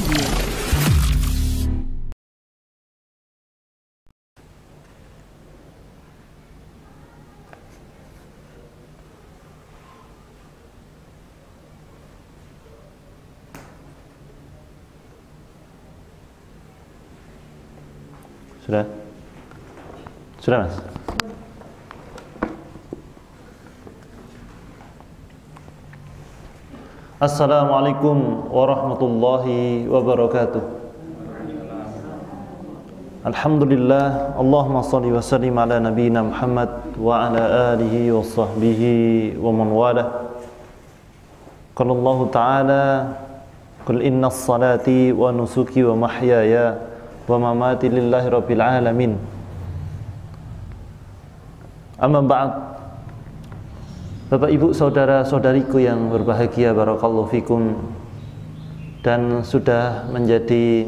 Radio. Sudah? Sudah, Mas? Assalamualaikum warahmatullahi wabarakatuh. Alhamdulillah, Allahumma salli wa sallim ala nabiyyina Muhammad wa ala alihi wa sahbihi wa man walah. Qala Allah Ta'ala, qul inna salati wa nusuki wa mahyaya wa mamati lillahi rabbil alamin. Amma ba'd. Bapak Ibu saudara-saudariku yang berbahagia, barakallahu fikum, dan sudah menjadi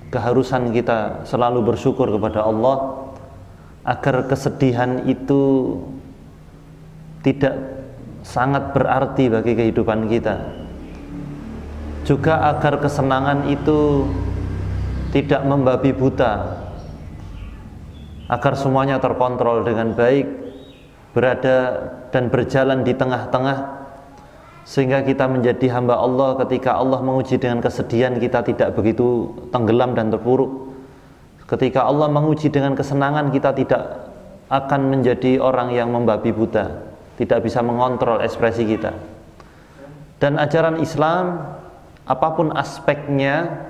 keharusan kita selalu bersyukur kepada Allah agar kesedihan itu tidak sangat berarti bagi kehidupan kita, juga agar kesenangan itu tidak membabi buta, agar semuanya terkontrol dengan baik, berada dan berjalan di tengah-tengah, sehingga kita menjadi hamba Allah. Ketika Allah menguji dengan kesedihan, kita tidak begitu tenggelam dan terpuruk. Ketika Allah menguji dengan kesenangan, kita tidak akan menjadi orang yang membabi buta, tidak bisa mengontrol ekspresi kita. Dan ajaran Islam, apapun aspeknya,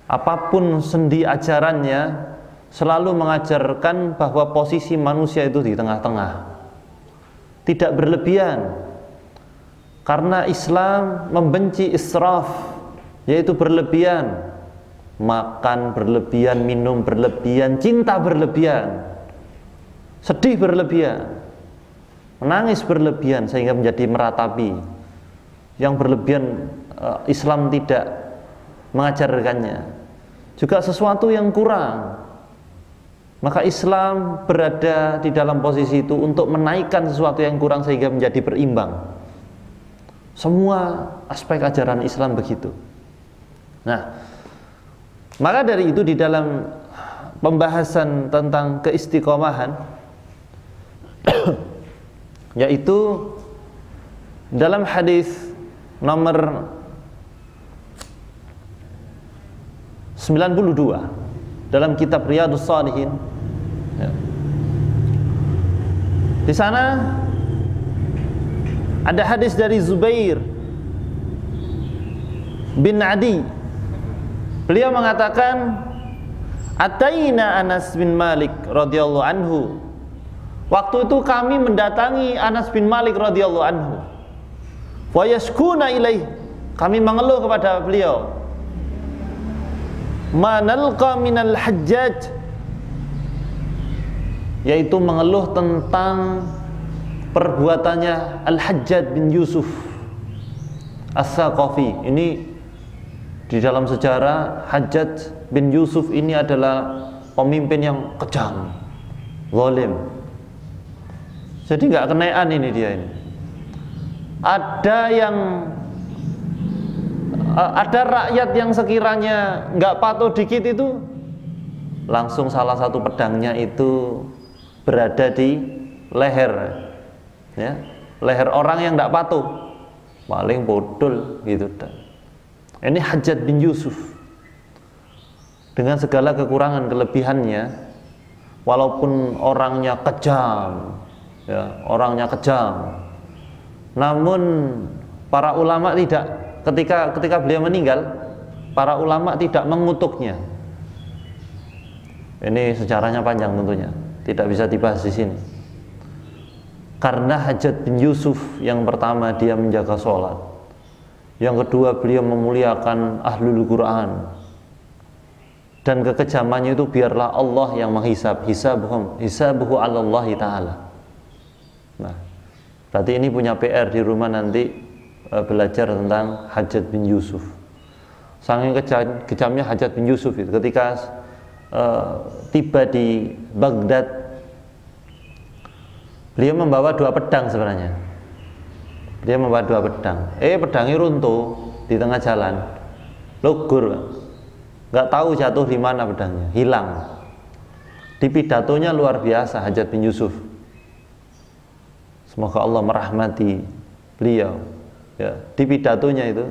apapun sendi ajarannya, selalu mengajarkan bahwa posisi manusia itu di tengah-tengah, tidak berlebihan. Karena Islam membenci israf, yaitu berlebihan, makan berlebihan, minum berlebihan, cinta berlebihan, sedih berlebihan, menangis berlebihan, sehingga menjadi meratapi. Yang berlebihan Islam tidak mengajarkannya. Juga sesuatu yang kurang, maka Islam berada di dalam posisi itu untuk menaikkan sesuatu yang kurang sehingga menjadi berimbang. Semua aspek ajaran Islam begitu. Nah, maka dari itu di dalam pembahasan tentang keistiqomahan yaitu dalam hadis nomor 92 dalam kitab Riyadhus Shalihin, ya. Di sana ada hadis dari Zubair bin Adi. Beliau mengatakan, "Ataina Anas bin Malik radhiyallahu anhu." Waktu itu kami mendatangi Anas bin Malik radhiyallahu anhu. Wa yashkuna ilaih. Kami mengeluh kepada beliau. Manalqa minal hajjaj, yaitu mengeluh tentang perbuatannya Al-Hajjaj bin Yusuf As-Saqafi. Ini di dalam sejarah, Hajjaj bin Yusuf ini adalah pemimpin yang kejam, zalim. Jadi nggak kenaan ini dia ini. Ada rakyat yang sekiranya nggak patuh dikit itu, langsung salah satu pedangnya itu berada di leher, ya, leher orang yang nggak patuh, paling bodol gitu. Ini Hajjaj bin Yusuf dengan segala kekurangan kelebihannya, walaupun orangnya kejam, ya, orangnya kejam, namun para ulama tidak. Ketika beliau meninggal, para ulama tidak mengutuknya. Ini sejarahnya panjang tentunya, tidak bisa dibahas di sini. Karena Hajjaj bin Yusuf, yang pertama dia menjaga sholat, yang kedua beliau memuliakan ahlul Quran, dan kekejamannya itu biarlah Allah yang menghisab, hisabuhu 'alallahi ta'ala. Nah, berarti ini punya PR di rumah nanti, belajar tentang Hajjaj bin Yusuf. Saking kejamnya Hajjaj bin Yusuf itu, ketika tiba di Baghdad, beliau membawa 2 pedang sebenarnya. Dia membawa 2 pedang. Pedangnya runtuh di tengah jalan. logur, nggak tahu jatuh di mana pedangnya, hilang. Di pidatonya luar biasa Hajjaj bin Yusuf. Semoga Allah merahmati beliau. Ya, di pidatonya itu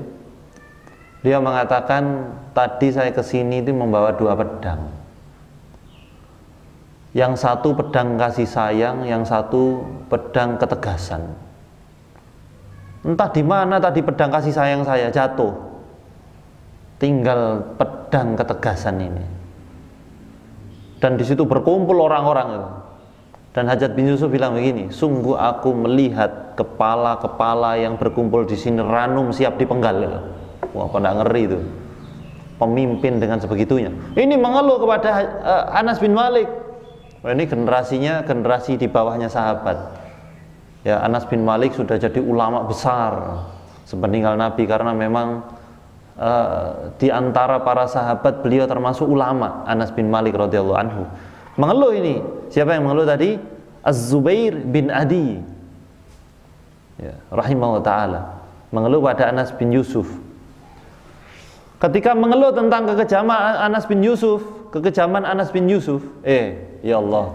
dia mengatakan, tadi saya kesini itu membawa 2 pedang. Yang satu pedang kasih sayang, yang satu pedang ketegasan. Entah di mana tadi pedang kasih sayang saya jatuh, tinggal pedang ketegasan ini. Dan di situ berkumpul orang-orang itu. Dan Hajjaj bin Yusuf bilang begini, sungguh aku melihat kepala-kepala yang berkumpul di sini ranum siap dipenggal. Wah, pada ngeri itu. Pemimpin dengan sebegitunya. Ini mengeluh kepada Anas bin Malik. Wah, ini generasinya generasi di bawahnya sahabat. Ya, Anas bin Malik sudah jadi ulama besar sepeninggal Nabi, karena memang di antara para sahabat beliau termasuk ulama. Anas bin Malik radhiyallahu anhu mengeluh ini. Siapa yang mengeluh tadi? Az-Zubair bin Adi, ya, rahimahullah ta'ala, mengeluh pada Anas bin Yusuf. Ketika mengeluh tentang kekejaman Anas bin Yusuf, ya Allah,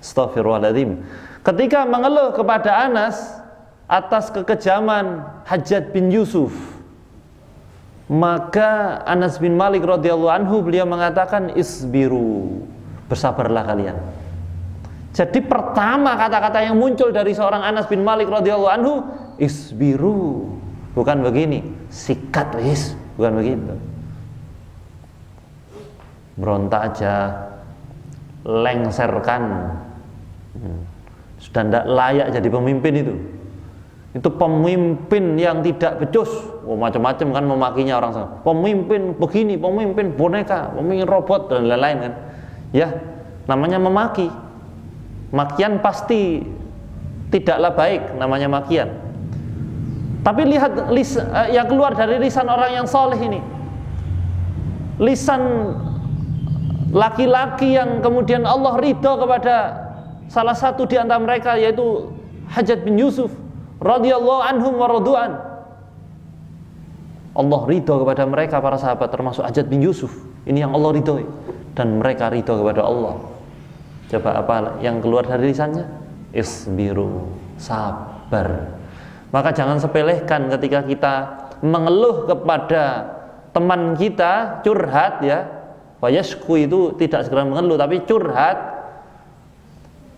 astaghfirullahaladzim. Ketika mengeluh kepada Anas atas kekejaman Hajjaj bin Yusuf, maka Anas bin Malik radhiyallahu anhu beliau mengatakan, isbiru, bersabarlah kalian. Jadi pertama kata-kata yang muncul dari seorang Anas bin Malik radhiyallahu anhu, isbiru, bukan begini, sikat wis, bukan begitu. Berontak aja, lengserkan, sudah tidak layak jadi pemimpin itu. Itu pemimpin yang tidak becus. Oh, macam-macam kan memakinya orang sana. Pemimpin begini, pemimpin boneka, pemimpin robot dan lain-lain kan. Ya, namanya memaki. Makian pasti tidaklah baik, namanya makian. Tapi lihat yang keluar dari lisan orang yang soleh ini, lisan laki-laki yang kemudian Allah ridho kepada salah satu di antara mereka, yaitu Hajjaj bin Yusuf radhiyallahu anhum wa radu'an. Allah ridho kepada mereka para sahabat, termasuk Hajjaj bin Yusuf. Ini yang Allah ridhoi, dan mereka ridho kepada Allah. Coba apa yang keluar dari lisannya? Isbiru, sabar. Maka jangan sepelehkan ketika kita mengeluh kepada teman kita, curhat ya. Wayashku itu tidak segera mengeluh, tapi curhat.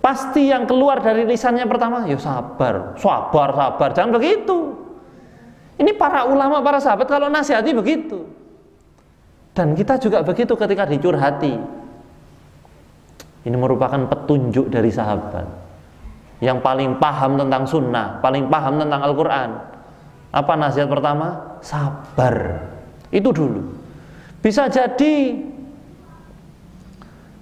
Pasti yang keluar dari lisannya pertama, ya sabar, sabar. Jangan begitu. Ini para ulama, para sahabat kalau nasihati begitu. Dan kita juga begitu ketika dicurhati. Ini merupakan petunjuk dari sahabat yang paling paham tentang sunnah, paling paham tentang Al-Quran. Apa nasihat pertama? Sabar. Itu dulu. Bisa jadi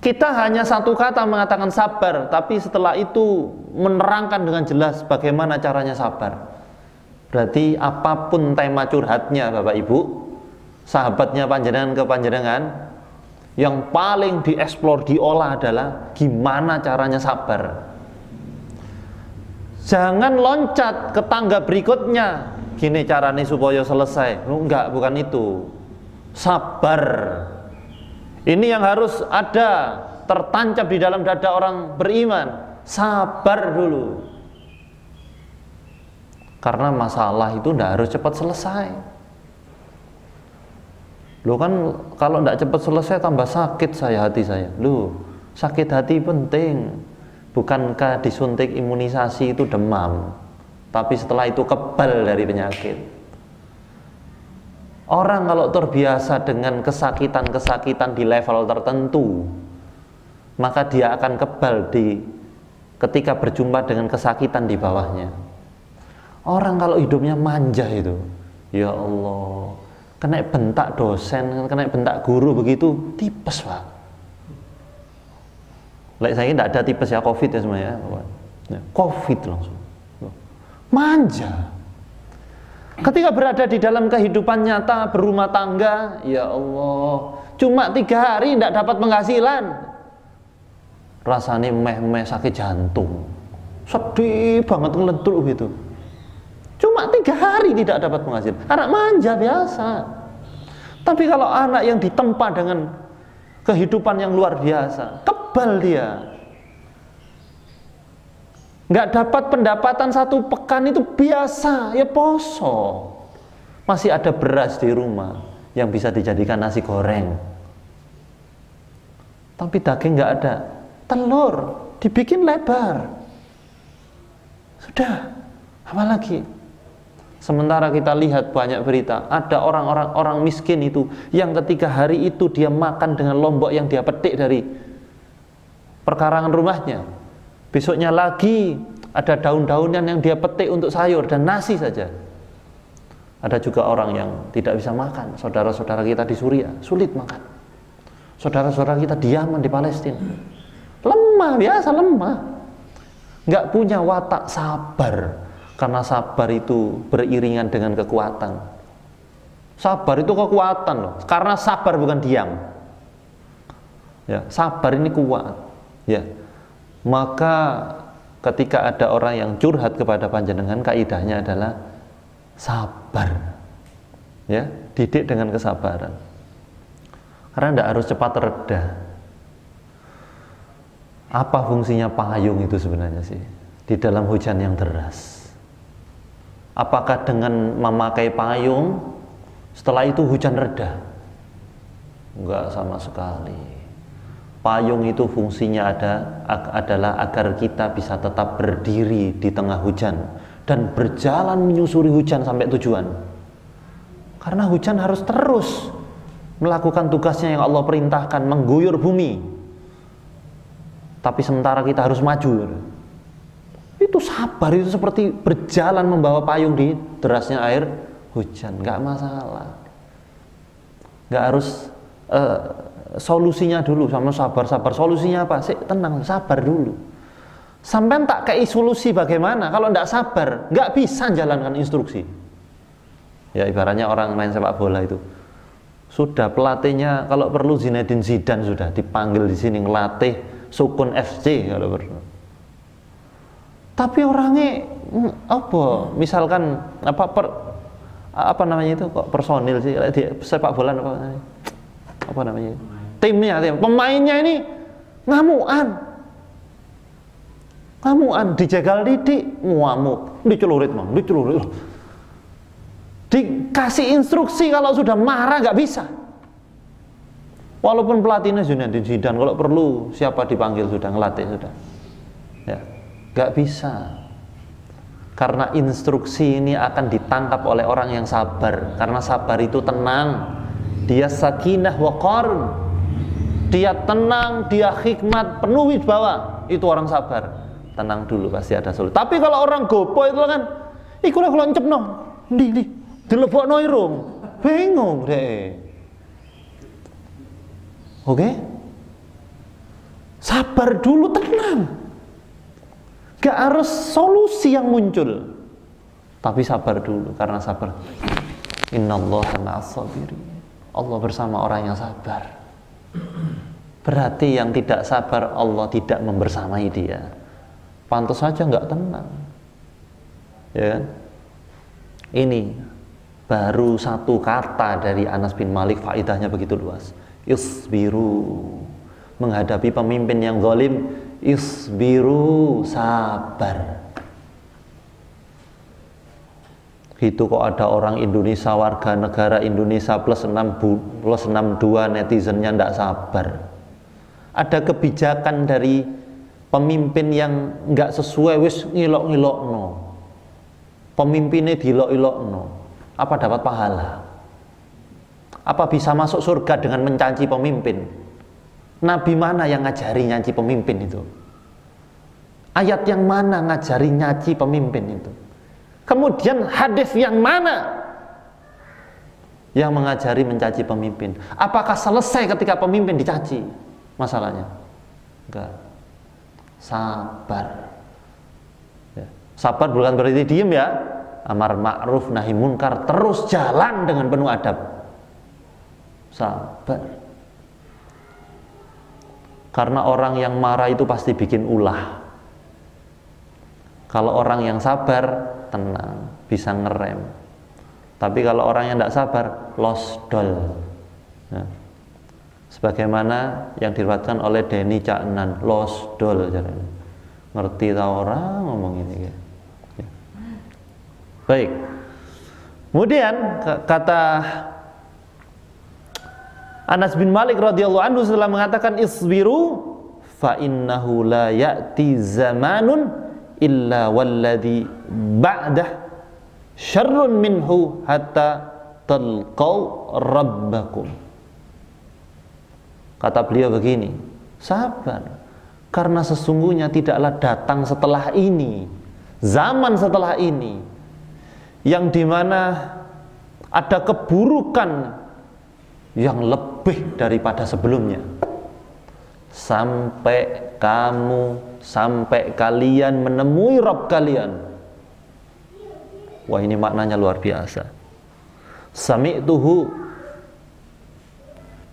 kita hanya satu kata mengatakan sabar, tapi setelah itu menerangkan dengan jelas bagaimana caranya sabar. Berarti apapun tema curhatnya Bapak Ibu, sahabatnya panjenengan ke panjenengan, yang paling dieksplor, diolah adalah gimana caranya sabar. Jangan loncat ke tangga berikutnya, gini caranya supaya selesai. Enggak, bukan itu. Sabar, ini yang harus ada, tertancap di dalam dada orang beriman. Sabar dulu. Karena masalah itu tidak harus cepat selesai. Loh kan kalau tidak cepat selesai tambah sakit hati saya. Loh, sakit hati penting. Bukankah disuntik imunisasi itu demam, tapi setelah itu kebal dari penyakit. Orang kalau terbiasa dengan kesakitan-kesakitan di level tertentu, maka dia akan kebal ketika berjumpa dengan kesakitan di bawahnya. Orang kalau hidupnya manja itu, ya Allah, kena bentak dosen, kena bentak guru begitu, tipes Pak. Saya tidak ada tipes ya, COVID ya semuanya, COVID langsung, manja. Ketika berada di dalam kehidupan nyata, berumah tangga, ya Allah, cuma 3 hari tidak dapat penghasilan, rasanya meh-meh sakit jantung, sedih banget, ngeleduk gitu. Cuma 3 hari tidak dapat penghasilan, anak manja biasa. Tapi kalau anak yang ditempa dengan kehidupan yang luar biasa, kebal dia. Nggak dapat pendapatan 1 pekan itu biasa, ya poso. Masih ada beras di rumah yang bisa dijadikan nasi goreng. Tapi daging nggak ada. Telur dibikin lebar. Sudah, apa lagi? Sementara kita lihat banyak berita, ada orang miskin itu yang ketika hari itu dia makan dengan lombok yang dia petik dari perkarangan rumahnya. Besoknya lagi ada daun-daunan yang dia petik untuk sayur dan nasi saja. Ada juga orang yang tidak bisa makan. Saudara-saudara kita di Suriah sulit makan. Saudara-saudara kita di Yaman, di Palestina lemah, biasa lemah, nggak punya watak sabar. Karena sabar itu beriringan dengan kekuatan. Sabar itu kekuatan loh. Karena sabar bukan diam. Ya, sabar ini kuat. Ya. Maka ketika ada orang yang curhat kepada panjenengan, kaidahnya adalah sabar. Ya, didik dengan kesabaran. Karena tidak harus cepat reda. Apa fungsinya payung itu sebenarnya sih di dalam hujan yang deras? Apakah dengan memakai payung setelah itu hujan reda? Enggak sama sekali. Payung itu fungsinya adalah agar kita bisa tetap berdiri di tengah hujan dan berjalan menyusuri hujan sampai tujuan. Karena hujan harus terus melakukan tugasnya yang Allah perintahkan, mengguyur bumi. Tapi sementara kita harus maju. Itu sabar, itu seperti berjalan membawa payung di derasnya air hujan, nggak masalah. Nggak harus solusinya dulu sama sabar. Solusinya apa sih? Tenang, sabar dulu. Sampai tak kei solusi bagaimana? Kalau nggak sabar, nggak bisa jalankan instruksi. Ya ibaratnya orang main sepak bola itu. Sudah pelatihnya kalau perlu Zinedine Zidane sudah dipanggil di sini ngelatih Sukun FC kalau perlu. Tapi orangnya apa? Misalkan apa namanya itu kok personil sih di sepak bola apa namanya? Timnya, pemainnya ini ngamuan dijegal didik, ngamuk, dicelurit, dikasih instruksi kalau sudah marah nggak bisa. Walaupun pelatihnya Zinedine Zidane, kalau perlu siapa dipanggil sudah ngelatih sudah, ya nggak bisa. Karena instruksi ini akan ditangkap oleh orang yang sabar. Karena sabar itu tenang, dia sakinah waqar, dia tenang, dia hikmat, penuh wibawa. Itu orang sabar. Tenang dulu pasti ada solusi. Tapi kalau orang gopo itu kan, ikulah kalau ncepno, di dilebokno irung, bingung deh. Oke? Sabar dulu, tenang. Gak harus solusi yang muncul, tapi sabar dulu. Karena sabar, innallaha ma'as sabirin, Allah bersama orang yang sabar. Berarti yang tidak sabar Allah tidak membersamai dia. Pantas saja nggak tenang, ya kan? Ini baru satu kata dari Anas bin Malik, faidahnya begitu luas. Isbiru, menghadapi pemimpin yang zalim, isbiru, sabar. Gitu kok ada orang Indonesia, warga negara Indonesia plus 62 netizennya ndak sabar. Ada kebijakan dari pemimpin yang nggak sesuai, wis ngilok-ngilokno. Pemimpinnya dilok-ilokno. Apa dapat pahala? Apa bisa masuk surga dengan mencaci pemimpin? Nabi mana yang ngajari nyaci pemimpin itu? Ayat yang mana ngajari nyaci pemimpin itu? Kemudian hadis yang mana yang mengajari mencaci pemimpin? Apakah selesai ketika pemimpin dicaci? Masalahnya enggak. Sabar ya. Sabar bukan berarti diem ya. Amar ma'ruf nahi munkar, terus jalan dengan penuh adab. Sabar. Karena orang yang marah itu pasti bikin ulah. Kalau orang yang sabar, tenang, bisa ngerem. Tapi kalau orang yang tidak sabar, losdol, Nah, sebagaimana yang diriwayatkan oleh Denny Caknan, los dol caranya. Ngerti tau orang ngomong ini ya. Baik. Kemudian kata Anas bin Malik radhiyallahu anhu setelah mengatakan isbiru fa innahu la ya'ti zamanun illa walladhi ba'dah syarrun minhu hatta talqau rabbakum. Kata beliau begini, sabar, karena sesungguhnya tidaklah datang setelah ini, zaman setelah ini, yang dimana ada keburukan yang lebih daripada sebelumnya, sampai kalian menemui Rabb kalian. Wah, ini maknanya luar biasa. Sami'tuhu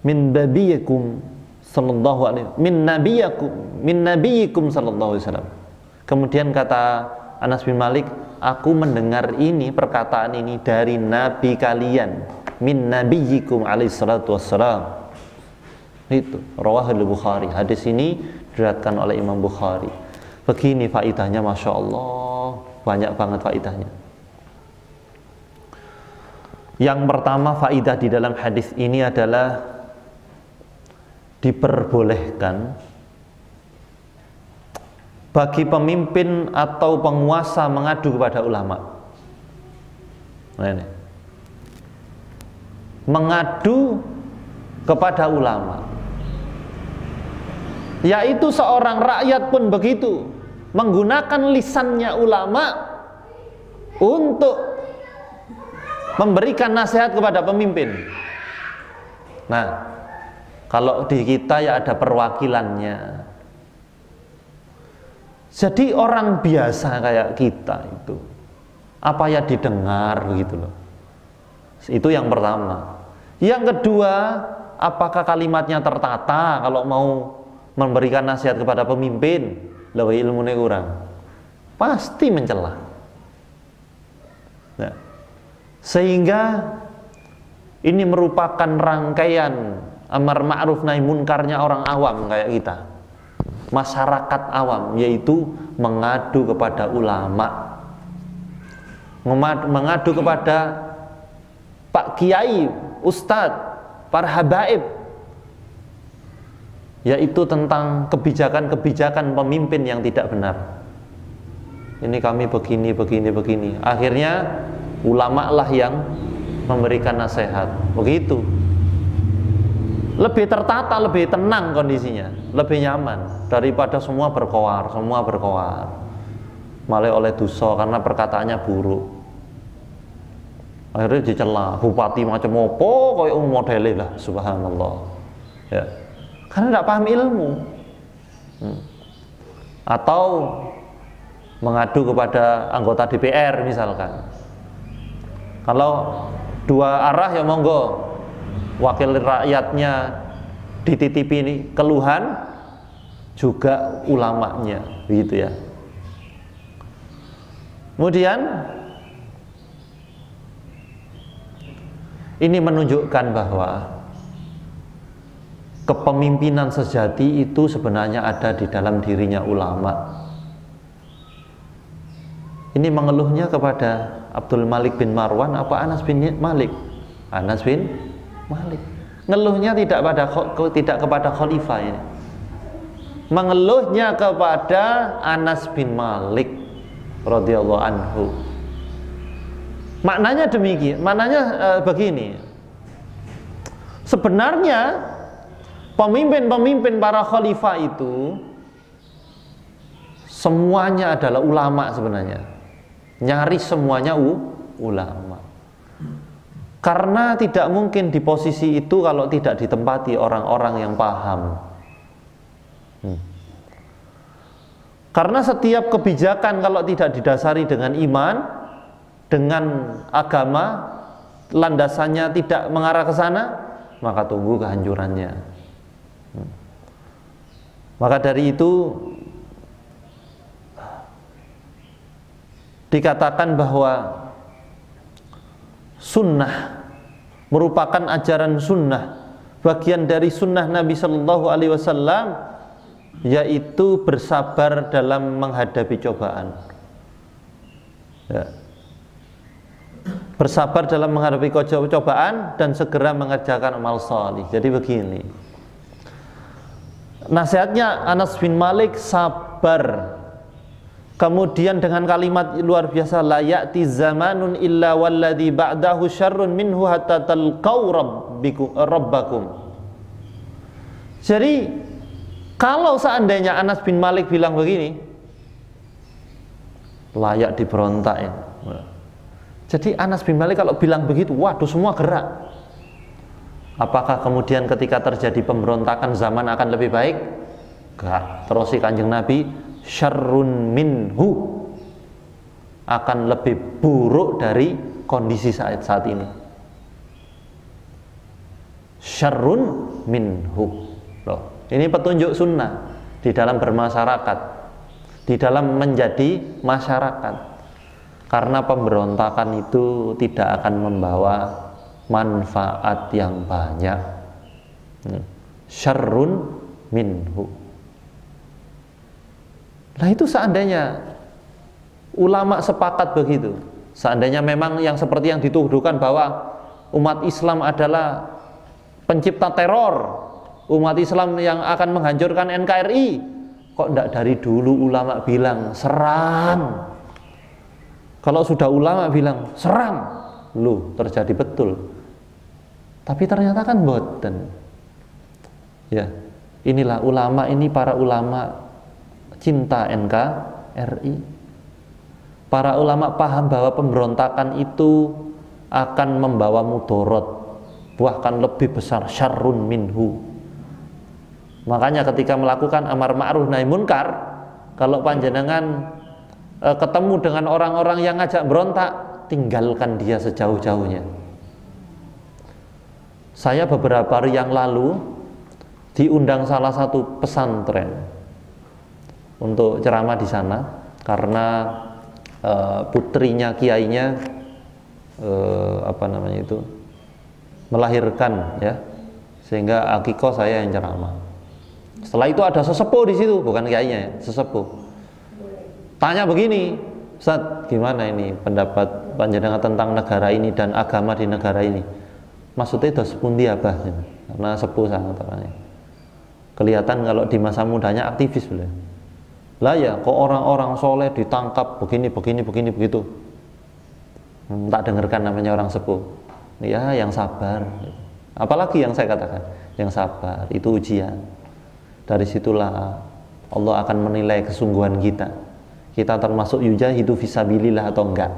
min nabiyikum sallallahu alaihi min nabiyikum sallallahu alaihi wasallam. Kemudian kata Anas bin Malik, aku mendengar ini, perkataan ini dari nabi kalian, min nabiyikum alaihi salatu wassalam. Itu rawahul Bukhari. Hadis ini diriwayatkan oleh Imam Bukhari. Begini faidahnya, Masya Allah, banyak banget faidahnya. Yang pertama, faidah di dalam hadis ini adalah diperbolehkan bagi pemimpin atau penguasa mengadu kepada ulama. Nah, ini. Mengadu kepada ulama, yaitu seorang rakyat pun begitu, menggunakan lisannya ulama untuk memberikan nasihat kepada pemimpin. Nah, kalau di kita ya ada perwakilannya. Jadi orang biasa kayak kita itu, apa ya didengar begitu loh. Itu yang pertama. Yang kedua, apakah kalimatnya tertata kalau mau memberikan nasihat kepada pemimpin? Lebih ilmunya kurang, pasti mencela. Nah, sehingga ini merupakan rangkaian amar ma'ruf nahi munkarnya orang awam kayak kita, masyarakat awam, yaitu mengadu kepada ulama, mengadu kepada Pak Kiai, Ustadz, para habaib, yaitu tentang kebijakan-kebijakan pemimpin yang tidak benar. Ini kami begini. Akhirnya ulama lah yang memberikan nasihat. Begitu. Lebih tertata, lebih tenang kondisinya, lebih nyaman daripada semua berkoar. Malah oleh dosa karena perkataannya buruk. Akhirnya dicela, bupati macam apa kayak modelnya lah, subhanallah. Ya. Karena tidak paham ilmu. Atau mengadu kepada anggota DPR misalkan. Kalau dua arah ya monggo, wakil rakyatnya dititipi ini keluhan, juga ulamanya, begitu ya. Kemudian ini menunjukkan bahwa kepemimpinan sejati itu sebenarnya ada di dalam dirinya ulama. Ini mengeluhnya kepada Abdul Malik bin Marwan apa Anas bin Malik? Anas bin Malik. Ngeluhnya tidak kepada khalifah ini. Mengeluhnya kepada Anas bin Malik radhiyallahu anhu. Maknanya demikian, maknanya begini. Sebenarnya pemimpin-pemimpin para khalifah itu semuanya adalah ulama sebenarnya. Nyaris semuanya ulama. Karena tidak mungkin di posisi itu kalau tidak ditempati orang-orang yang paham. Karena setiap kebijakan kalau tidak didasari dengan iman, dengan agama, landasannya tidak mengarah ke sana, maka tunggu kehancurannya. Maka dari itu dikatakan bahwa sunnah merupakan ajaran sunnah bagian dari sunnah Nabi Shallallahu Alaihi Wasallam, yaitu bersabar dalam menghadapi cobaan. Ya. Bersabar dalam menghadapi cobaan dan segera mengerjakan amal salih. Jadi begini, nasihatnya Anas bin Malik, sabar. Kemudian dengan kalimat luar biasa, la ya'ti zamanun illa walladhi ba'dahu syarrun minhu hatta talqaw rabbakum. Jadi kalau seandainya Anas bin Malik bilang begini, layak diberontak ya. Jadi Anas bin Malik kalau bilang begitu, waduh semua gerak. Apakah kemudian ketika terjadi pemberontakan zaman akan lebih baik? Enggak. Terus si Kanjeng Nabi, syarrun minhu, akan lebih buruk dari kondisi saat ini. Syarrun minhu. Loh, ini petunjuk sunnah di dalam bermasyarakat, di dalam menjadi masyarakat. Karena pemberontakan itu tidak akan membawa manfaat yang banyak. Syarrun minhu. Nah itu seandainya ulama sepakat begitu, seandainya memang yang seperti yang dituduhkan bahwa umat Islam adalah pencipta teror, umat Islam yang akan menghancurkan NKRI, kok tidak dari dulu ulama bilang serang? Kalau sudah ulama bilang serang, lu terjadi betul. Tapi ternyata kan boten. Ya, inilah ulama ini, para ulama cinta NKRI. Para ulama paham bahwa pemberontakan itu akan membawa mudorot, bahkan lebih besar, syarrun minhu. Makanya ketika melakukan amar ma'ruf nahi munkar, kalau panjenengan ketemu dengan orang-orang yang ngajak berontak, tinggalkan dia sejauh-jauhnya. Saya beberapa hari yang lalu diundang salah satu pesantren untuk ceramah di sana karena putrinya kiainya melahirkan, ya, sehingga akikoh saya yang ceramah. Setelah itu ada sesepuh di situ, bukan kiainya ya, sesepuh. Tanya begini, Ustaz, gimana ini pendapat panjenengan tentang negara ini dan agama di negara ini? Maksudnya itu sepundi apa? Karena sepuh sangat orangnya. Kelihatan kalau di masa mudanya aktivis beliau. Lah ya, kok orang-orang soleh ditangkap begini begitu. Tak dengarkan namanya orang sepuh. Ya, yang sabar. Apalagi yang saya katakan, yang sabar itu ujian. Dari situlah Allah akan menilai kesungguhan kita. Kita termasuk yujahidu fisabilillah atau enggak.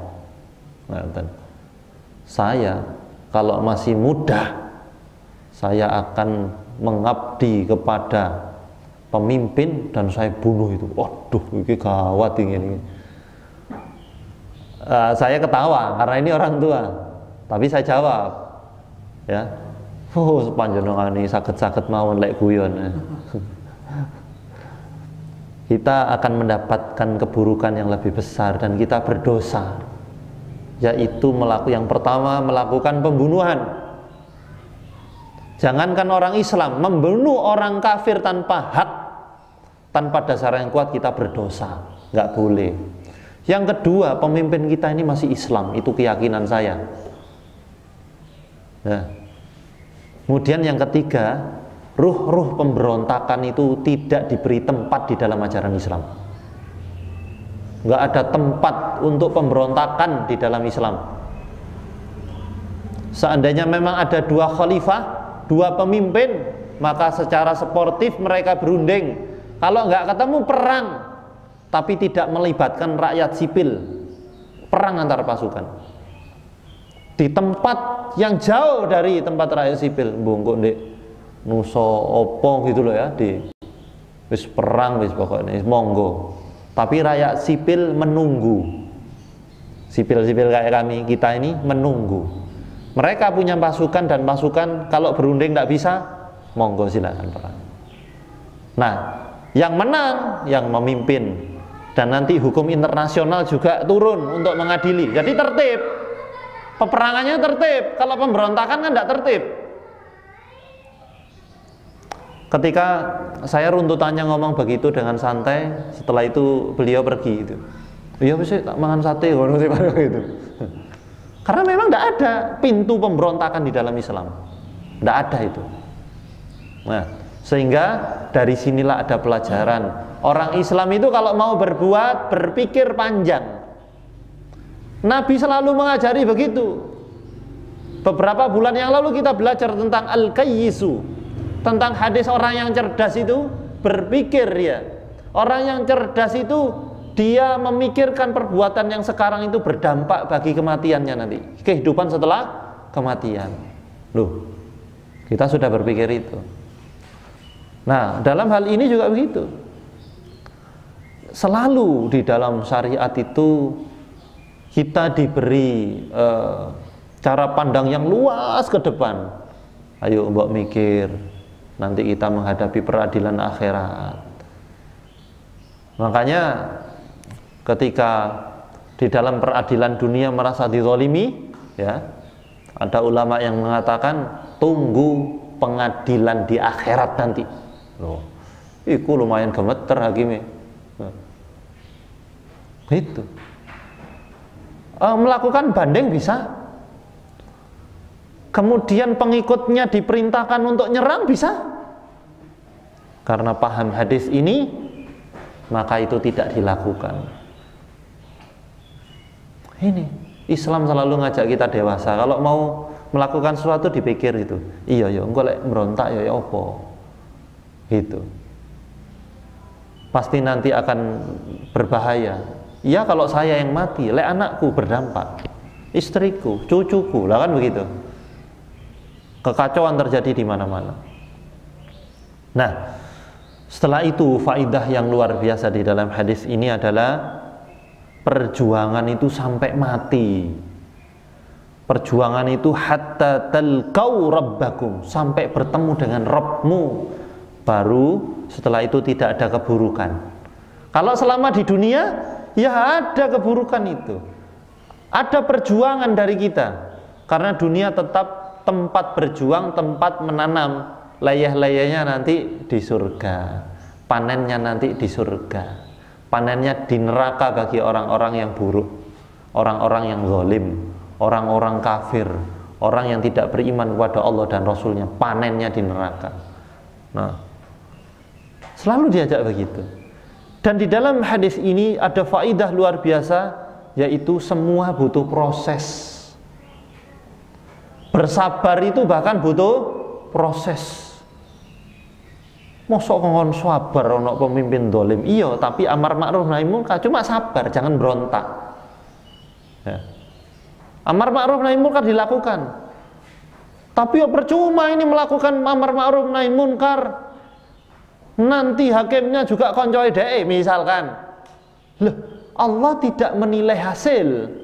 Saya kalau masih muda, saya akan mengabdi kepada pemimpin dan saya bunuh itu. Waduh, ini gawat ini. Saya ketawa karena ini orang tua. Tapi saya jawab, ya, panjenengan ini sakit-sakit mawon lek guyon. Kita akan mendapatkan keburukan yang lebih besar dan kita berdosa, yaitu yang pertama melakukan pembunuhan. Jangankan orang Islam, membunuh orang kafir tanpa hak, tanpa dasar yang kuat, kita berdosa, nggak boleh. Yang kedua, pemimpin kita ini masih Islam, itu keyakinan saya. Nah, kemudian yang ketiga, ruh-ruh pemberontakan itu tidak diberi tempat di dalam ajaran Islam. Nggak ada tempat untuk pemberontakan di dalam Islam. Seandainya memang ada dua khalifah, dua pemimpin, maka secara sportif mereka berunding. Kalau nggak ketemu, perang, tapi tidak melibatkan rakyat sipil, perang antar pasukan di tempat yang jauh dari tempat rakyat sipil. Bungkuk dek nuso opo gitu loh ya, di wis perang wis pokoknya monggo, tapi rakyat sipil menunggu. Sipil-sipil kayak kami, kita ini menunggu. Mereka punya pasukan dan pasukan kalau berunding tidak bisa, monggo silakan perang. Nah, yang menang yang memimpin, dan nanti hukum internasional juga turun untuk mengadili. Jadi tertib, peperangannya tertib. Kalau pemberontakan kan tidak tertib. Ketika saya runtutannya ngomong begitu dengan santai, setelah itu beliau pergi itu. Iya sih tak makan sate gitu. Karena memang tidak ada pintu pemberontakan di dalam Islam. Tidak ada itu. Nah, sehingga dari sinilah ada pelajaran. Orang Islam itu kalau mau berbuat, berpikir panjang. Nabi selalu mengajari begitu. Beberapa bulan yang lalu kita belajar tentang al-kayyisu, tentang hadis orang yang cerdas itu berpikir ya. Orang yang cerdas itu dia memikirkan perbuatan yang sekarang itu berdampak bagi kematiannya nanti, kehidupan setelah kematian. Loh, kita sudah berpikir itu. Nah, dalam hal ini juga begitu. Selalu di dalam syariat itu kita diberi cara pandang yang luas ke depan. Ayo mbok mikir, nanti kita menghadapi peradilan akhirat. Makanya ketika di dalam peradilan dunia merasa dizalimi, ya, ada ulama yang mengatakan tunggu pengadilan di akhirat nanti. Loh, iku lumayan gemeter hakimnya. Itu melakukan banding bisa. Kemudian pengikutnya diperintahkan untuk nyerang bisa. Karena paham hadis ini, maka itu tidak dilakukan. Ini Islam selalu ngajak kita dewasa. Kalau mau melakukan sesuatu dipikir itu. Iya ya, engko lek merontak ya opo. Gitu. Pasti nanti akan berbahaya. Ya kalau saya yang mati, lek anakku berdampak, istriku, cucuku, lah kan begitu. Kekacauan terjadi di mana-mana. Nah, setelah itu faidah yang luar biasa di dalam hadis ini adalah perjuangan itu sampai mati. Perjuangan itu hatta talqau rabbakum, sampai bertemu dengan Rabbmu. Baru setelah itu tidak ada keburukan. Kalau selama di dunia, ya ada keburukan itu. Ada perjuangan dari kita. Karena dunia tetap tempat berjuang, tempat menanam. Layah-layahnya nanti di surga, panennya nanti di surga, panennya di neraka bagi orang-orang yang buruk, orang-orang yang zalim, orang-orang kafir, orang yang tidak beriman kepada Allah dan Rasulnya, panennya di neraka. Nah, selalu diajak begitu. Dan di dalam hadis ini ada faidah luar biasa, yaitu semua butuh proses. Bersabar itu bahkan butuh proses. Mosok ngomong sabar ono pemimpin dolim, iya, tapi amar ma'ruf nahi munkar, cuma sabar, jangan berontak. Ya. Amar ma'ruf nahi munkar dilakukan, tapi ya percuma ini melakukan amar ma'ruf nahi munkar, nanti hakimnya juga koncoy dee misalkan. Loh, Allah tidak menilai hasil.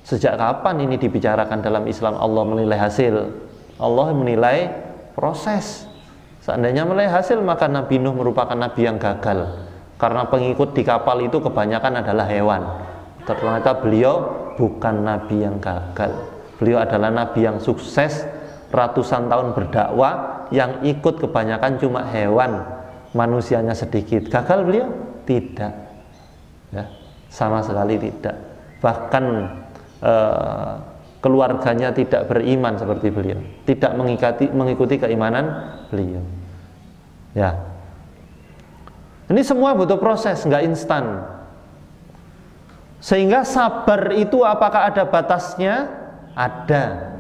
Sejak kapan ini dibicarakan dalam Islam Allah menilai hasil? Allah menilai proses. Seandainya menilai hasil, maka Nabi Nuh merupakan nabi yang gagal. Karena pengikut di kapal itu kebanyakan adalah hewan. Ternyata beliau bukan nabi yang gagal. Beliau adalah nabi yang sukses, ratusan tahun berdakwah, yang ikut kebanyakan cuma hewan, manusianya sedikit. Gagal beliau? Tidak. Ya, sama sekali tidak. Bahkan keluarganya tidak beriman seperti beliau, tidak mengikuti keimanan beliau. Ya, ini semua butuh proses, nggak instan. Sehingga sabar itu apakah ada batasnya? Ada.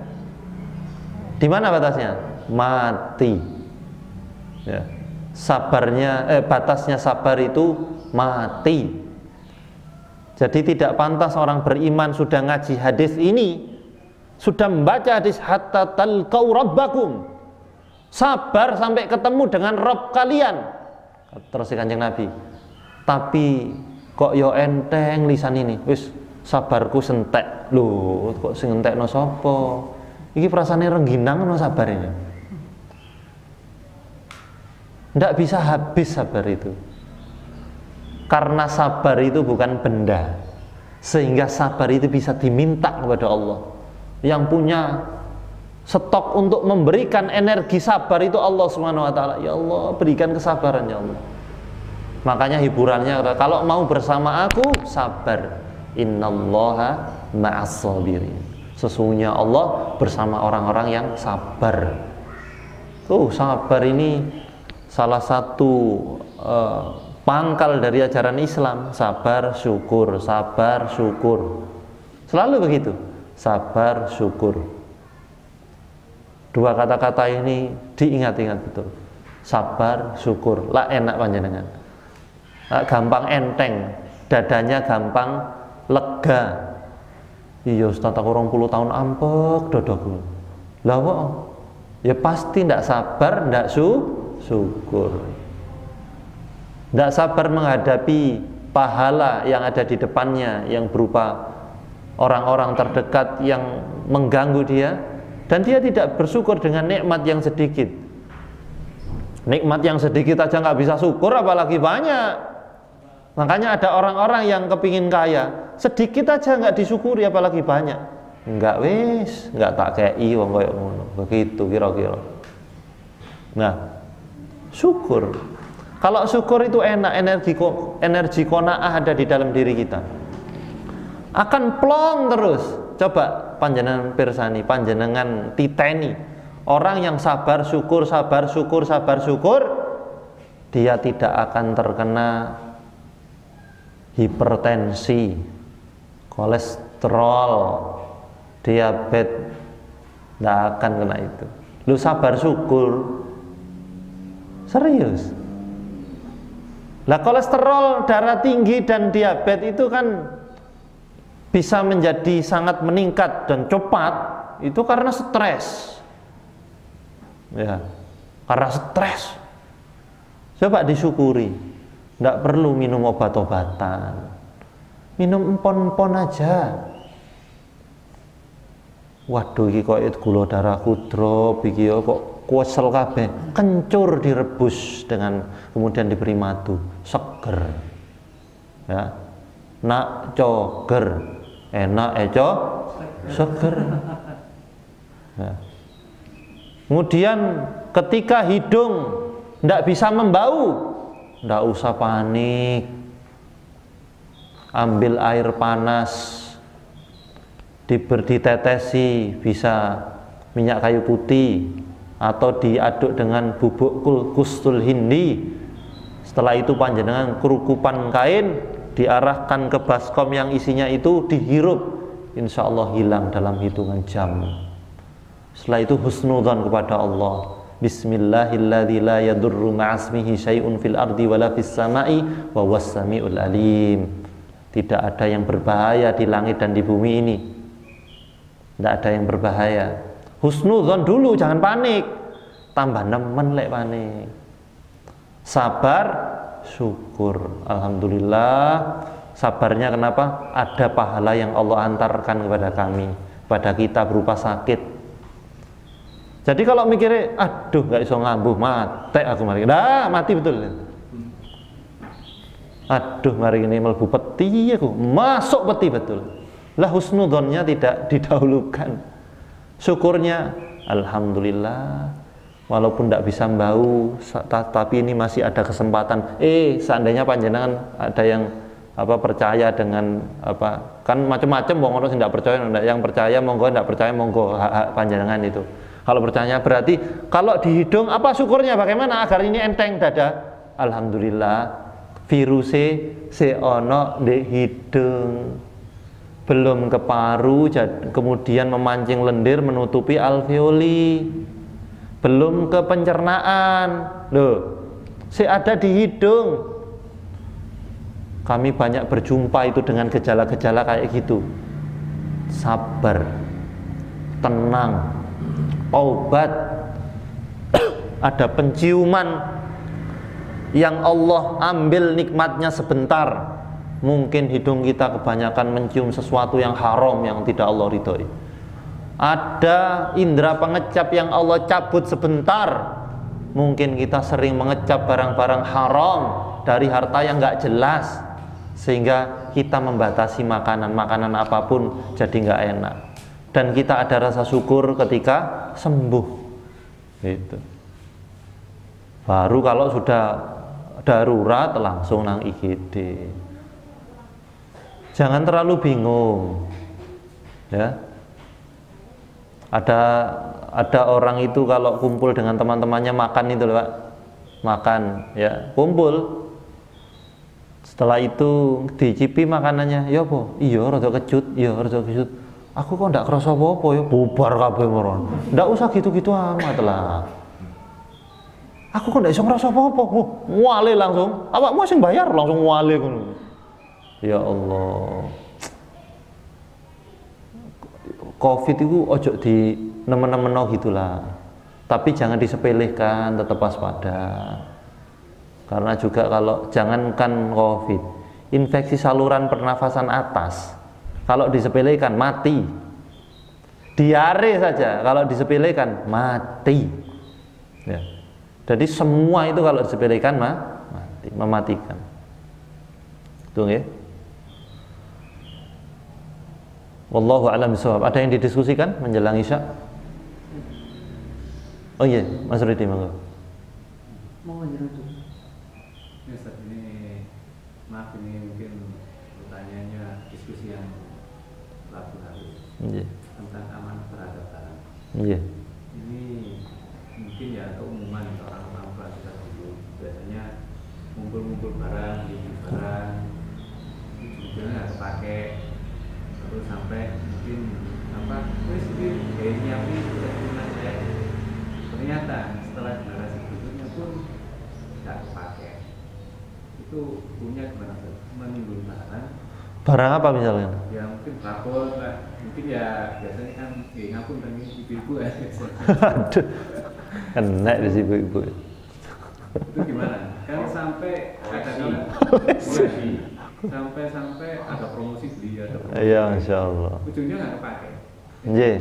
Di mana batasnya? Mati. Ya. Batasnya sabar itu mati. Jadi tidak pantas orang beriman sudah ngaji hadis ini, sudah membaca hadis hatta talqau rabbakum, sabar sampai ketemu dengan Rabb kalian, terus Kanjeng Nabi, tapi kok yo enteng lisan ini, wis sabarku sentek. Loh, kok sing entekno sapa? Iki perasaane rengginang no sabar ini. Ndak bisa habis sabar itu. Karena sabar itu bukan benda, sehingga sabar itu bisa diminta kepada Allah. Yang punya stok untuk memberikan energi sabar itu Allah Subhanahu wa taala. Ya Allah, berikan kesabaran ya Allah. Makanya hiburannya kalau mau bersama aku sabar. Innallaha ma'as sabirin. Sesungguhnya Allah bersama orang-orang yang sabar. Sabar ini salah satu pangkal dari ajaran Islam. Sabar, syukur, sabar, syukur. Selalu begitu. Sabar, syukur. Dua kata-kata ini diingat-ingat betul. Sabar, syukur. Lah enak panjenengan. Gampang enteng, dadanya gampang lega. Iya Ustaz, aku 20 tahun ampek dodokku. Lah kok ya pasti ndak sabar, ndak syukur. Ndak sabar menghadapi pahala yang ada di depannya, yang berupa orang-orang terdekat yang mengganggu dia, dan dia tidak bersyukur dengan nikmat yang sedikit. Nikmat yang sedikit aja nggak bisa syukur, apalagi banyak. Makanya ada orang-orang yang kepingin kaya, sedikit aja nggak disyukuri, apalagi banyak. Enggak wis, nggak tak kei wong koyo ngono. Begitu kira-kira. Nah, syukur. Kalau syukur itu enak, energi qanaah ada di dalam diri kita. Akan plong terus. Coba panjenengan pirsani, panjenengan titeni. Orang yang sabar syukur, sabar syukur, sabar syukur, dia tidak akan terkena hipertensi, kolesterol, diabetes, tidak akan kena itu. Lu sabar syukur, serius. Lah kolesterol, darah tinggi dan diabetes itu kan bisa menjadi sangat meningkat dan cepat itu karena stres. Ya, karena stres. Coba disyukuri. Tidak perlu minum obat-obatan, minum empon-empon aja. Waduh, iki kok gula darahku drop, iki kok kuesel kabeh. Kencur direbus dengan kemudian diberi madu, seger. Ya, nak coger, enak seger. Ya. Kemudian ketika hidung tidak bisa membau, nggak usah panik, ambil air panas, ditetesi, bisa minyak kayu putih atau diaduk dengan bubuk kustul hindi. Setelah itu panjenengan kerukupan kain diarahkan ke baskom yang isinya itu, dihirup, insya Allah hilang dalam hitungan jam. Setelah itu husnudzan kepada Allah. Bismillahilladzi la yadurru ma'asmihi syai'un fil ardi wala fis sama'i wa huwas samiul alim. Tidak ada yang berbahaya di langit dan di bumi ini. Tidak ada yang berbahaya. Husnudzon dulu, jangan panik. Tambah nemen lek panik. Sabar, syukur. Alhamdulillah. Sabarnya kenapa? Ada pahala yang Allah antarkan kepada kami, pada kita berupa sakit. Jadi kalau mikirnya, aduh nggak iso ngambuh, mati aku mari, mati betul. Aduh mari ini melebu peti aku, masuk peti betul. Lah husnudzonnya tidak didahulukan. Syukurnya, alhamdulillah, walaupun tidak bisa mbau, tapi ini masih ada kesempatan. Seandainya panjenengan ada yang percaya dengan kan macam-macam, wong ono sing ndak percaya, yang percaya monggo, ndak percaya monggo, hak panjenengan itu. Kalau percaya berarti kalau di hidung apa syukurnya, bagaimana agar ini enteng dada? Alhamdulillah, virusnya seono di hidung, belum ke paru, kemudian memancing lendir menutupi alveoli, belum ke pencernaan, loh, ada di hidung. Kami banyak berjumpa itu dengan gejala-gejala kayak gitu. Sabar, tenang, obat. Ada penciuman yang Allah ambil nikmatnya sebentar. Mungkin hidung kita kebanyakan mencium sesuatu yang haram, yang tidak Allah ridhoi. Ada indera pengecap yang Allah cabut sebentar. Mungkin kita sering mengecap barang-barang haram dari harta yang nggak jelas, sehingga kita membatasi makanan apapun jadi nggak enak. dan kita ada rasa syukur ketika sembuh. Gitu. Baru kalau sudah darurat langsung nang IGD. Jangan terlalu bingung. Ya. Ada orang itu kalau kumpul dengan teman-temannya makan itu loh Pak. Makan ya, kumpul. Setelah itu dicipi makanannya, ya apa? Iya rada kecut, iya rada kecut. Aku kok ndak kerasa apa-apa ya, bubar kabeh moron. Ndak usah gitu-gitu amat lah. Aku kok ndak iso ngerasa apa-apa. Wale langsung. Awakmu sing bayar langsung wale ngono. Ya Allah. Covid itu ojo di nemen-nemeno gitulah. Tapi jangan disepelekan, tetap waspada. Karena juga kalau jangankan Covid, infeksi saluran pernafasan atas, kalau disepelekan mati. Diare saja kalau disepelekan mati. Ya. Jadi semua itu kalau disepelekan mati, mematikan. Tuh ya. Wallahu a'lam bishawab. Ada yang didiskusikan menjelang Isya? Oh iya, Mas Rudi monggo. Mau lanjut. Ya Ustaz, ini maaf ini mungkin pertanyaannya diskusi yang lalu tentang aman terhadap barang. Iya. Ini mungkin ya keumuman orang-orang perhatikan dulu biasanya ngumpul-ngumpul barang, beli barang itu juga nggak kepake, terus sampai mungkin apa? Terus ini nyiapin udah gimana ya? Ternyata setelah generasi berikutnya pun nggak kepake. Itu punya gimana tuh? Menimbul barang apa misalnya? Ya mungkin rapor lah, mungkin ya biasanya kan ngapun dan ibu-ibu ya. Aduh, enak di ibu-ibu. Itu gimana? Kan sampai kadang-kadang sampai ada promosi beli ada promosi. Iya, Insya Allah. Ujungnya nggak kepake. Iya.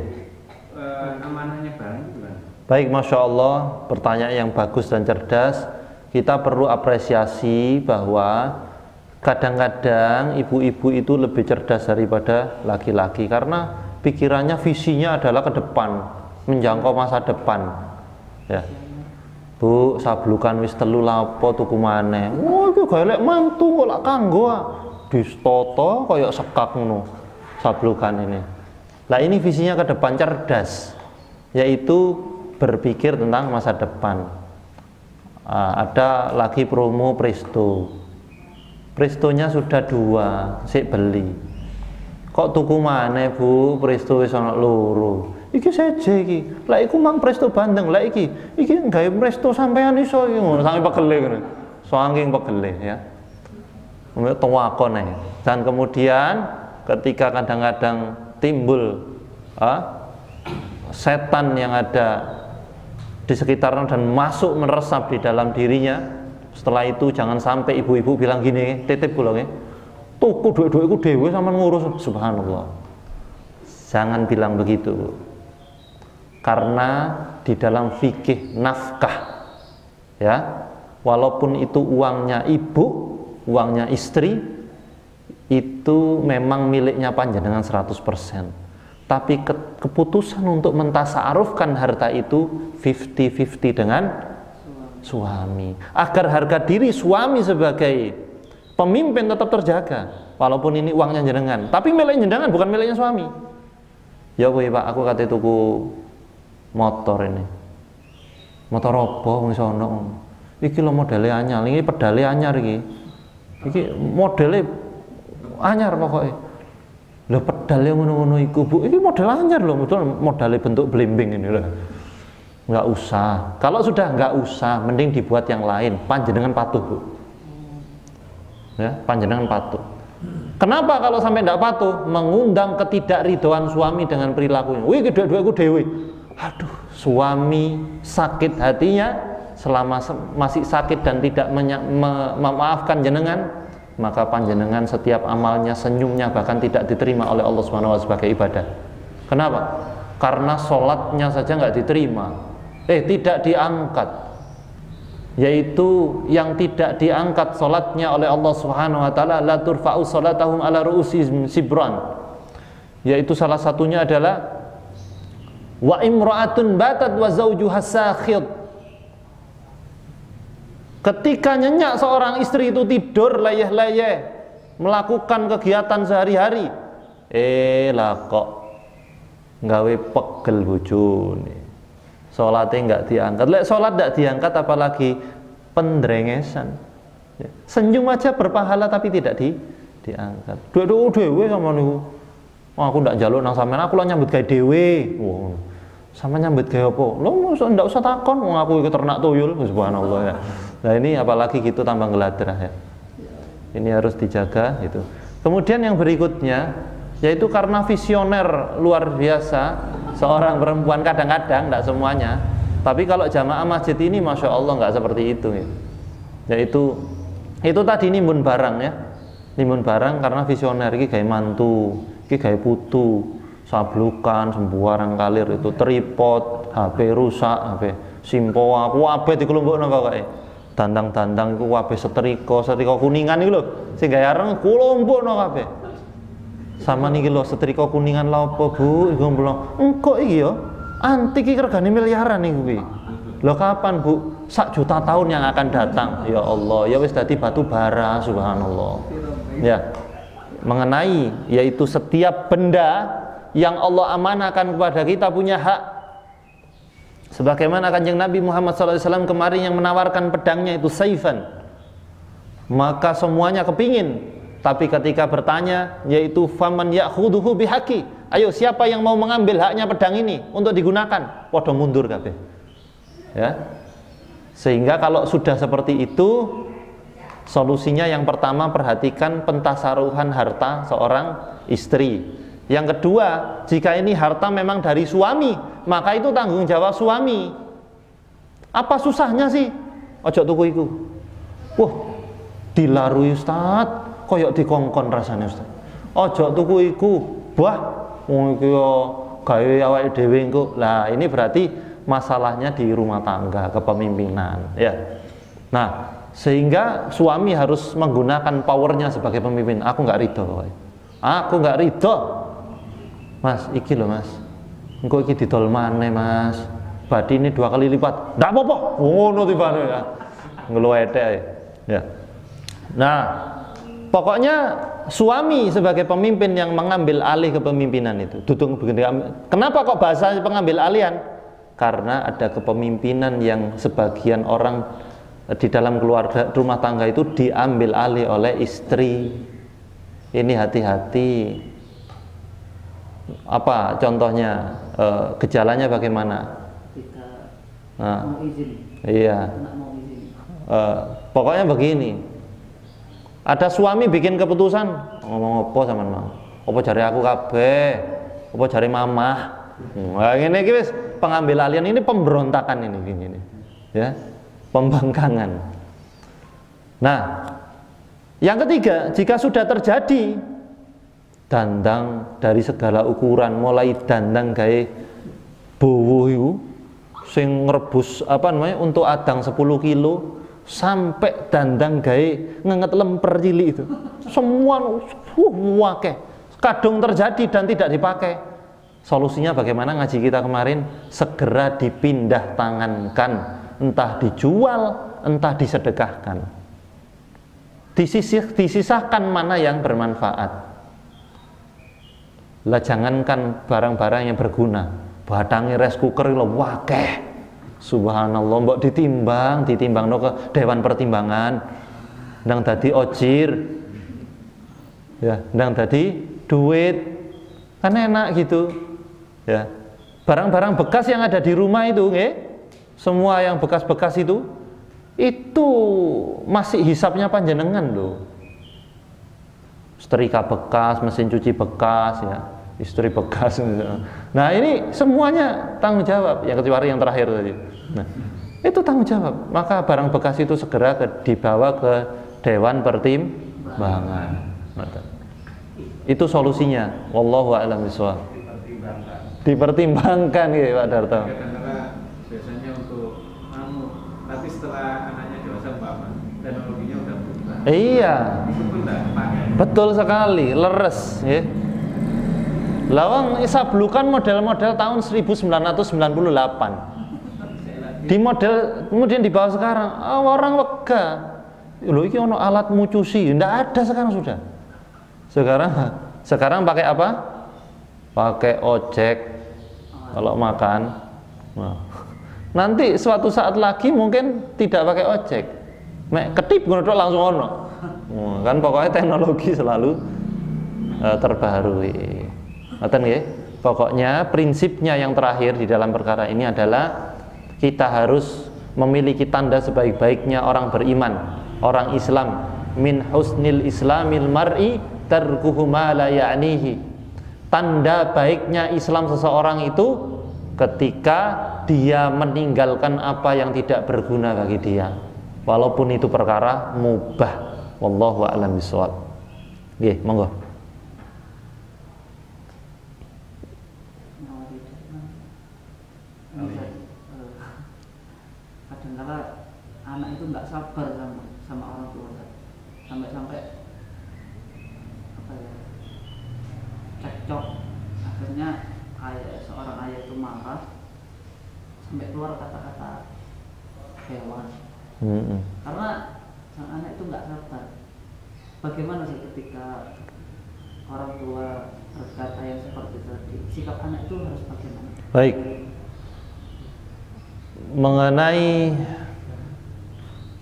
Amanahnya barang itu gimana? Baik, Masya Allah, pertanyaan yang bagus dan cerdas. Kita perlu apresiasi bahwa kadang-kadang ibu-ibu itu lebih cerdas daripada laki-laki karena pikirannya, visinya adalah ke depan, menjangkau masa depan. Ya. Bu, sablukan wis telu lapo tuku maneh. Oh, iki golek mantu kok lak kanggo distoto kaya sekak ngono. Sablukan ini. Lah ini visinya ke depan, cerdas. Yaitu berpikir tentang masa depan. Ada lagi promo Presto. Prestonya sudah 2, sik beli. Kok tuku maneh Bu, Presto wis ana loro. Iki seje iki. Lah iku mang Presto bandeng. Lah iki gawe Presto sampean iso iki ngono, sampe pegele ngono. Saking pegele ya. Mbok tawakon ae. Dan kemudian ketika kadang-kadang timbul setan yang ada di sekitarnya dan masuk meresap di dalam dirinya, setelah itu jangan sampai ibu-ibu bilang gini, titip kula nggih, tuku duit-duitku dhewe sampean ngurus. Subhanallah. Jangan bilang begitu. Karena di dalam fikih nafkah ya, walaupun itu uangnya ibu, uangnya istri, itu memang miliknya panjenengan 100%. Tapi keputusan untuk mentasarufkan harta itu 50-50 dengan suami, agar harga diri suami sebagai pemimpin tetap terjaga walaupun ini uangnya jenengan, tapi miliknya jenengan bukan miliknya suami. Ya weh Pak, aku kate tuku motor ini. Motor apa wong iso ono? Iki lho modele anyar, iki pedale anyar iki. Iki modele anyar pokoknya. Lho pedale ngono-ngono iku Bu, ini model anyar loh, modalnya bentuk blimbing ini loh. Nggak usah. Kalau sudah nggak usah, mending dibuat yang lain. Panjenengan patuh Bu. Ya, panjenengan patuh. Kenapa kalau sampai nggak patuh? Mengundang ketidakridhoan suami dengan perilakunya. Wih, duit-duitku dewe. Aduh, suami sakit hatinya selama masih sakit dan tidak memaafkan jenengan. Maka panjenengan setiap amalnya, senyumnya bahkan tidak diterima oleh Allah SWT sebagai ibadah. Kenapa? Karena sholatnya saja nggak diterima, tidak diangkat. Yaitu yang tidak diangkat sholatnya oleh Allah SWT, la turfa'u sholatahum ala ru'usi sibran. Yaitu salah satunya adalah Wa imra'atun batat wa zawjuha sakhid. Ketika nyenyak seorang istri itu tidur leyeh-leyeh melakukan kegiatan sehari-hari, lah kok nggawe pegel bojone, salatnya enggak diangkat. Lek salat enggak diangkat apalagi pendrengesan. Senyum aja berpahala tapi tidak diangkat. Dhewe sama niku. Aku ndak njaluk nang sampean, aku lah nyambut gawe dhewe. Sama nyambut gawe apa? Lho ndak usah takon, wong aku iki ternak tuyul, subhanallah ya. Nah ini apalagi gitu tambah ngeladrah ya. Ini harus dijaga itu. Kemudian yang berikutnya yaitu karena visioner luar biasa seorang perempuan, kadang-kadang ndak semuanya. Tapi kalau jamaah masjid ini masya Allah nggak seperti itu ya. Yaitu itu tadi nimbun barang ya. Nimbun barang karena visioner iki gawe mantu, iki gawe putu, sablukan sembarang kalir itu, tripod, HP rusak, HP simpoa, kabeh dikelompokno kok. Dandang-dandang iku kabeh setrika kuningan iku lho, sing gawe areng kelompokno kabeh. Sama niki lho setrika kuningan lha apa, Bu? Iku mblong. Engko iki ya antik iki regane miliaran niku kuwi. Lho kapan, Bu? 1 juta tahun yang akan datang. Ya Allah, ya wis dadi batu bara, subhanallah. Ya. Mengenai yaitu setiap benda yang Allah amanahkan kepada kita punya hak. Sebagaimana Kanjeng Nabi Muhammad SAW kemarin yang menawarkan pedangnya itu saifan, maka semuanya kepingin. Tapi ketika bertanya yaitu faman ya'khuduhu bihaqi, ayo siapa yang mau mengambil haknya pedang ini untuk digunakan? Podo mundur kabeh. Ya. Sehingga kalau sudah seperti itu, solusinya yang pertama perhatikan pentasaruhan harta seorang istri. Yang kedua, jika ini harta memang dari suami, maka itu tanggung jawab suami. Apa susahnya sih? Ojo tuku iku. Wah, dilarui Ustaz, koyok dikongkon rasanya Ustaz. Ojo tuku iku. Wah, wong iki yo gawe awake dhewe engko. Lah, ini berarti masalahnya di rumah tangga, kepemimpinan, ya. Nah, sehingga suami harus menggunakan powernya sebagai pemimpin. Aku nggak ridho, aku nggak ridho, Mas. Iki loh Mas, engko iki didol maneh Mas, badi ini 2 kali lipat. Ndak apa-apa, ngono tibane ya, ngeluwethek ya. Nah, pokoknya suami sebagai pemimpin yang mengambil alih kepemimpinan itu. Kenapa kok bahasa pengambil alihan? Karena ada kepemimpinan yang sebagian orang di dalam keluarga rumah tangga itu diambil alih oleh istri. Ini hati-hati. Apa contohnya? Gejalanya bagaimana? Nah, mau izin. Iya. Pokoknya begini. Ada suami bikin keputusan, ngomong apa sama mau? Apa jari aku kabeh? Apa jari mamah? Nah, ini guys, pengambil alihan ini pemberontakan ini, ya, pembangkangan. Nah, yang ketiga, jika sudah terjadi dandang dari segala ukuran, mulai dandang gawe bowo iku sing ngrebus apa namanya untuk adang 10 kilo sampai dandang gawe ngenget lemper cilik itu, semua wakeh kadung terjadi dan tidak dipakai. Solusinya bagaimana ngaji kita kemarin? Segera dipindah tangankan, entah dijual, entah disedekahkan. Disisahkan mana yang bermanfaat. Lah jangankan barang-barang yang berguna, batangi rice cooker lho wakeh. Subhanallah, mbok ditimbang no ke Dewan Pertimbangan. Ndang dadi ojir. Ya, ndang dadi duit. Kan enak gitu. Ya, barang-barang bekas yang ada di rumah itu, semua yang bekas-bekas itu masih hisapnya panjenengan loh. Setrika bekas, mesin cuci bekas, ya, istri bekas. Nah ini semuanya tanggung jawab. Yang kecuali yang terakhir tadi. Nah, itu tanggung jawab. Maka barang bekas itu segera dibawa ke Dewan Pertimbangan. Itu solusinya. Wallahu a'lam bishawab. Dipertimbangkan gitu Pak Darto. Karena biasanya untuk tapi setelah anaknya dewasa teknologinya udah berubah. Iya. Betul sekali, leres ya. Lawang sablukan model-model tahun 1998. Di model kemudian di bawah sekarang orang wega. Loh iki ono alat mucusi, ndak ada sekarang sudah. Sekarang pakai apa? Pakai ojek kalau makan. Nah, nanti suatu saat lagi mungkin tidak pakai ojek. Mek ketip ngono langsung ono. Kan pokoknya teknologi selalu terbaharui. Ngoten nggih. Pokoknya prinsipnya yang terakhir di dalam perkara ini adalah kita harus memiliki tanda sebaik-baiknya orang beriman, orang Islam. Min husnil islamil mar'i tarkuhu ma la ya'nihi. Tanda baiknya Islam seseorang itu ketika dia meninggalkan apa yang tidak berguna bagi dia, walaupun itu perkara mubah. Wallahu a'lam bishawab. Nggih, monggo. Kadang-kala anak itu nggak sabar sama orang tua, sampai apa ya, cekcok. Akhirnya seorang ayah itu marah sampai keluar kata-kata hewan. Karena sang anak itu nggak sabar. Bagaimana sih ketika orang tua berkata yang seperti tadi, sikap anak itu harus bagaimana? Baik. Mengenai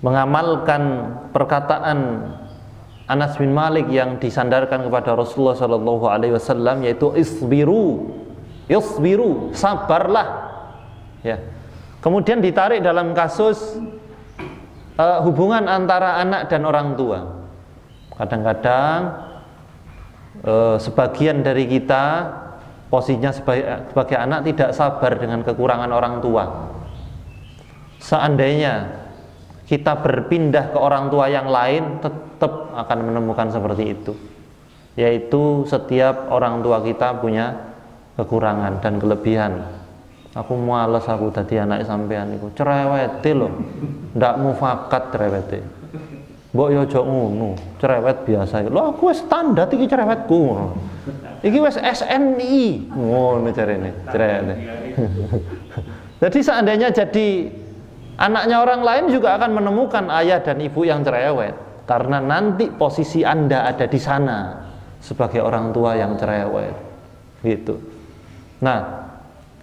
mengamalkan perkataan Anas bin Malik yang disandarkan kepada Rasulullah Shallallahu Alaihi Wasallam, yaitu isbiru, sabarlah. Ya. Kemudian ditarik dalam kasus hubungan antara anak dan orang tua. Kadang-kadang sebagian dari kita posisinya sebagai anak tidak sabar dengan kekurangan orang tua. Seandainya kita berpindah ke orang tua yang lain, tetap akan menemukan seperti itu. Yaitu setiap orang tua kita punya kekurangan dan kelebihan. Aku males aku tadi anak sampean iku cerewete lho. Ndak mufakat cerewete. Mbok yo aja ngono, cerewet biasa. Lho aku wis standar iki cerewetku. Iki wis SNI. Ngono carane, cerewet. Jadi seandainya jadi anaknya orang lain juga akan menemukan ayah dan ibu yang cerewet, karena nanti posisi Anda ada di sana sebagai orang tua yang cerewet, gitu. Nah,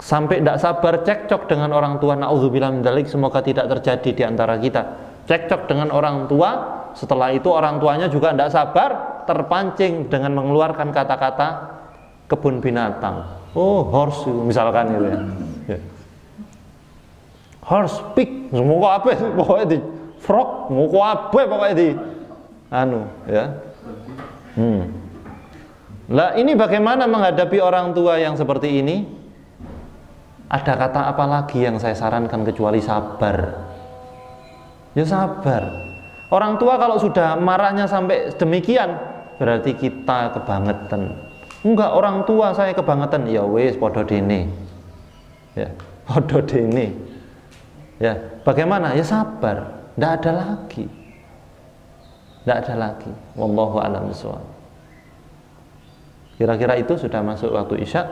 sampai tidak sabar cekcok dengan orang tua, naudzubillah min dzalik, semoga tidak terjadi di antara kita. Cekcok dengan orang tua, setelah itu orang tuanya juga tidak sabar, terpancing dengan mengeluarkan kata-kata kebun binatang. Oh, horse misalkan itu ya. Horse pig, semua apa pokoknya di frog, mau apa pokoknya di ya. Lah ini bagaimana menghadapi orang tua yang seperti ini? Ada kata apa lagi yang saya sarankan kecuali sabar? Ya sabar. Orang tua kalau sudah marahnya sampai demikian, berarti kita kebangetan. Enggak, orang tua saya kebangetan. Ya wis podo dene. Ya, podo dene. Ya, bagaimana? Ya sabar. Tidak ada lagi. Tidak ada lagi. Wallahu a'lam bishawab. Kira-kira itu sudah masuk waktu Isya.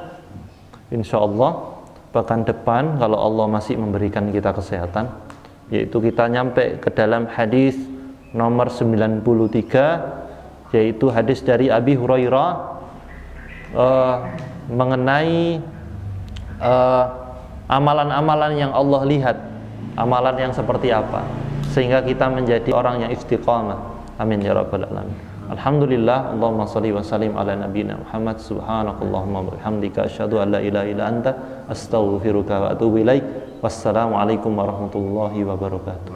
Insyaallah pekan depan kalau Allah masih memberikan kita kesehatan, yaitu kita nyampe ke dalam hadis nomor 93, yaitu hadis dari Abi Hurairah mengenai amalan-amalan yang Allah lihat, amalan yang seperti apa, sehingga kita menjadi orang yang istiqamah. Amin ya rabbal alamin. Alhamdulillah, Allahumma shalli wa sallim ala nabiyyina Muhammad. Subhanakallahumma wa bihamdika asyhadu an la ilaha illa anta astaghfiruka wa atubu ilaik. Wassalamualaikum warahmatullahi wabarakatuh.